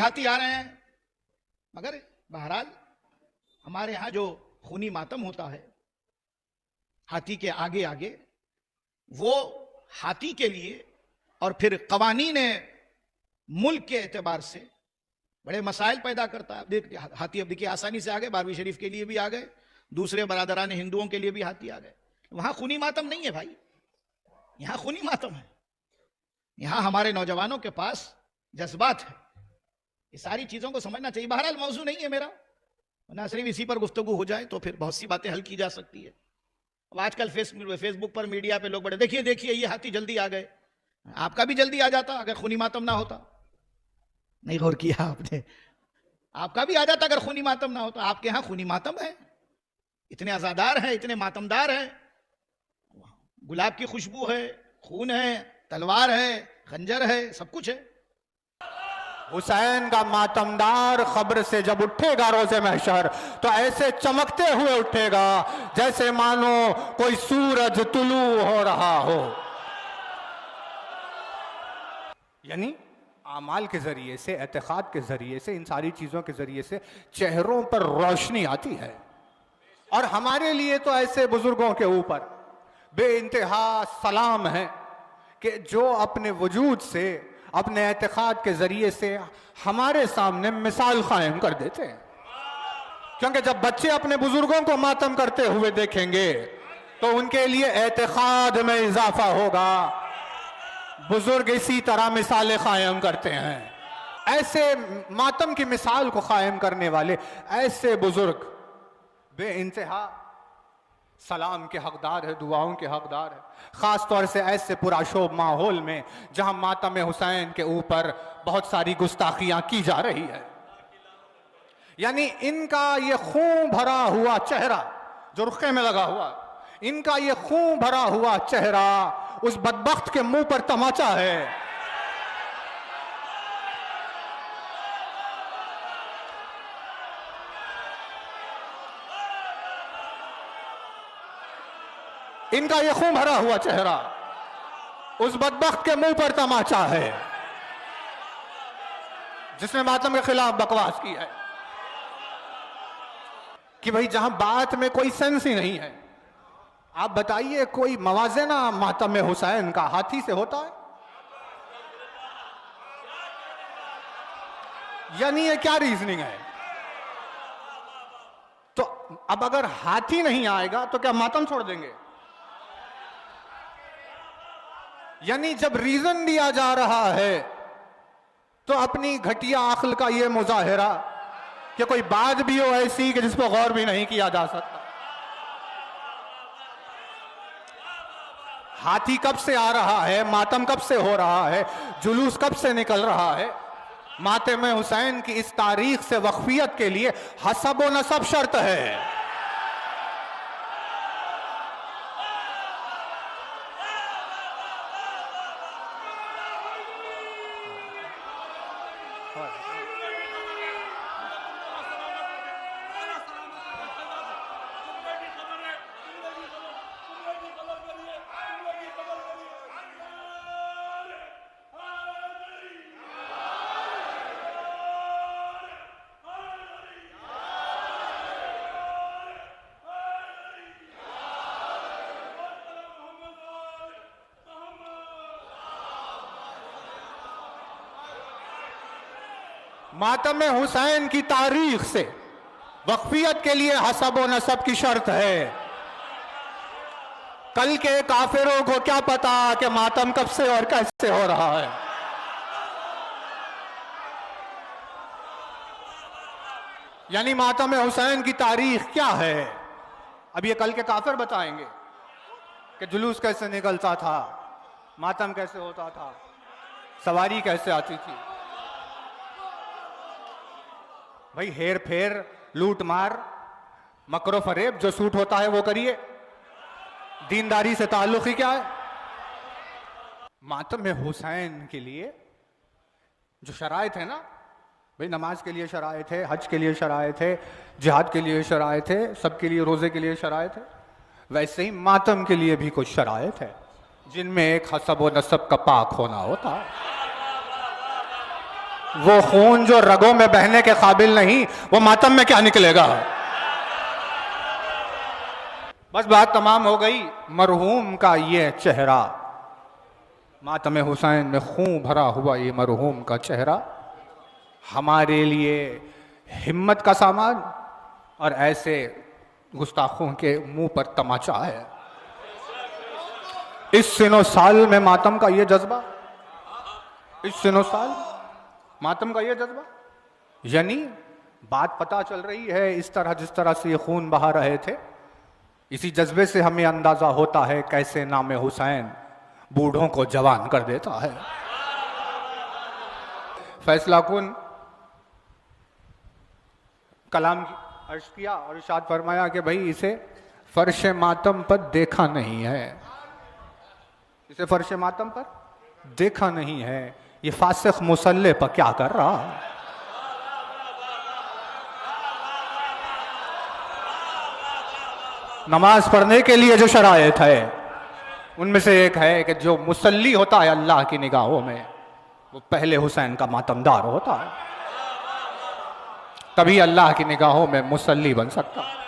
हाथी आ रहे हैं, मगर बहरहाल हमारे यहां जो खूनी मातम होता है हाथी के आगे आगे, वो हाथी के लिए और फिर कवानीन मुल्क के एतबार से बड़े मसाइल पैदा करता है। हाथी अब देखिए आसानी से आ गए, बारहवीं शरीफ के लिए भी आ गए, दूसरे बरादरान हिंदुओं के लिए भी हाथी आ गए। वहां खूनी मातम नहीं है भाई, यहां खूनी मातम है। यहां हमारे नौजवानों के पास जज्बात है। ये सारी चीजों को समझना चाहिए। बहरहाल मौजू नहीं है मेरा, ना सिर्फ इसी पर गुफ्तगू हो जाए तो फिर बहुत सी बातें हल की जा सकती है। अब आजकल फेसबुक पर, मीडिया पे लोग बड़े देखिए देखिए ये हाथी जल्दी आ गए। आपका भी जल्दी आ जाता अगर खूनी मातम ना होता। नहीं गौर किया आपने? आपका भी आ जाता अगर खूनी मातम ना होता। आपके यहां खूनी मातम है, इतने आजादार हैं, इतने मातमदार हैं। गुलाब की खुशबू है, खून है, तलवार है, खंजर है, सब कुछ है। हुसैन का मातमदार खबर से जब उठेगा रोज़े महशर, तो ऐसे चमकते हुए उठेगा जैसे मानो कोई सूरज तुलू हो रहा हो। यानी आमाल के जरिए से, एतकाद के जरिए से, इन सारी चीजों के जरिए से चेहरों पर रोशनी आती है। और हमारे लिए तो ऐसे बुजुर्गों के ऊपर बेइंतहा सलाम है कि जो अपने वजूद से, अपने एतकाद के जरिए से हमारे सामने मिसाल कायम कर देते हैं। क्योंकि जब बच्चे अपने बुजुर्गों को मातम करते हुए देखेंगे तो उनके लिए एतकाद में इजाफा होगा। बुजुर्ग इसी तरह मिसालें कायम करते हैं। ऐसे मातम की मिसाल को कायम करने वाले ऐसे बुजुर्ग बेइंतहा सलाम के हकदार है, दुआओं के हकदार है। खास तौर से ऐसे पुराशोभ माहौल में जहां मातम हुसैन के ऊपर बहुत सारी गुस्ताखियां की जा रही है। यानी इनका ये खून भरा हुआ चेहरा जो रुखे में लगा हुआ, इनका ये खून भरा हुआ चेहरा उस बदबख्त के मुंह पर तमाचा है। इनका ये खून भरा हुआ चेहरा उस बदबख्त के मुंह पर तमाचा है जिसने मातम के खिलाफ बकवास की है। कि भाई जहां बात में कोई सेंस ही नहीं है, आप बताइए कोई मवाजना मातम हुसैन का हाथी से होता है? यानी ये क्या रीजनिंग है? तो अब अगर हाथी नहीं आएगा तो क्या मातम छोड़ देंगे? यानी जब रीजन दिया जा रहा है तो अपनी घटिया अक्ल का यह मुजाहिरा कि कोई बात भी हो ऐसी कि जिस पर गौर भी नहीं किया जा सकता। हाथी कब से आ रहा है, मातम कब से हो रहा है, जुलूस कब से निकल रहा है? मातम हुसैन की इस तारीख से वक्फियत के लिए हसब व नसब शर्त है। मातम हुसैन की तारीख से वक्फियत के लिए हसब व नसब की शर्त है। कल के काफिरों को क्या पता कि मातम कब से और कैसे हो रहा है। यानी मातम हुसैन की तारीख क्या है, अब ये कल के काफिर बताएंगे कि जुलूस कैसे निकलता था, मातम कैसे होता था, सवारी कैसे आती थी। भाई हेर फेर, लूट मार, मकरो फरेब जो सूट होता है वो करिए, दीनदारी से ताल्लुक ही क्या है। मातम हुसैन के लिए जो शराइत है ना भाई, नमाज के लिए शराइत है, हज के लिए शराइत है, जिहाद के लिए शराइत है, सबके लिए, रोजे के लिए शराइत है, वैसे ही मातम के लिए भी कुछ शराइत है जिनमें एक हसब व नसब का पाक होना होता है। वो खून जो रगों में बहने के काबिल नहीं, वो मातम में क्या निकलेगा। बस बात तमाम हो गई। मरहूम का ये चेहरा, मातम हुसैन में खून भरा हुआ ये मरहूम का चेहरा हमारे लिए हिम्मत का सामान और ऐसे गुस्ताखों के मुंह पर तमाचा है। इस सिनो साल में मातम का ये जज्बा, इस सिनो साल मातम का ये जज्बा, यानी बात पता चल रही है इस तरह जिस तरह से ये खून बहा रहे थे, इसी जज्बे से हमें अंदाजा होता है कैसे नाम हुसैन बूढ़ों को जवान कर देता है। फैसला कुन कलाम अर्ज किया और इरशाद फरमाया कि भाई इसे फर्श मातम पर देखा नहीं है, इसे फर्श मातम पर देखा नहीं है, ये फासिक मुसल्ले पर क्या कर रहा है। नमाज पढ़ने के लिए जो शरायत है उनमें से एक है कि जो मुसल्ली होता है अल्लाह की निगाहों में वो पहले हुसैन का मातमदार होता है, तभी अल्लाह की निगाहों में मुसल्ली बन सकता है।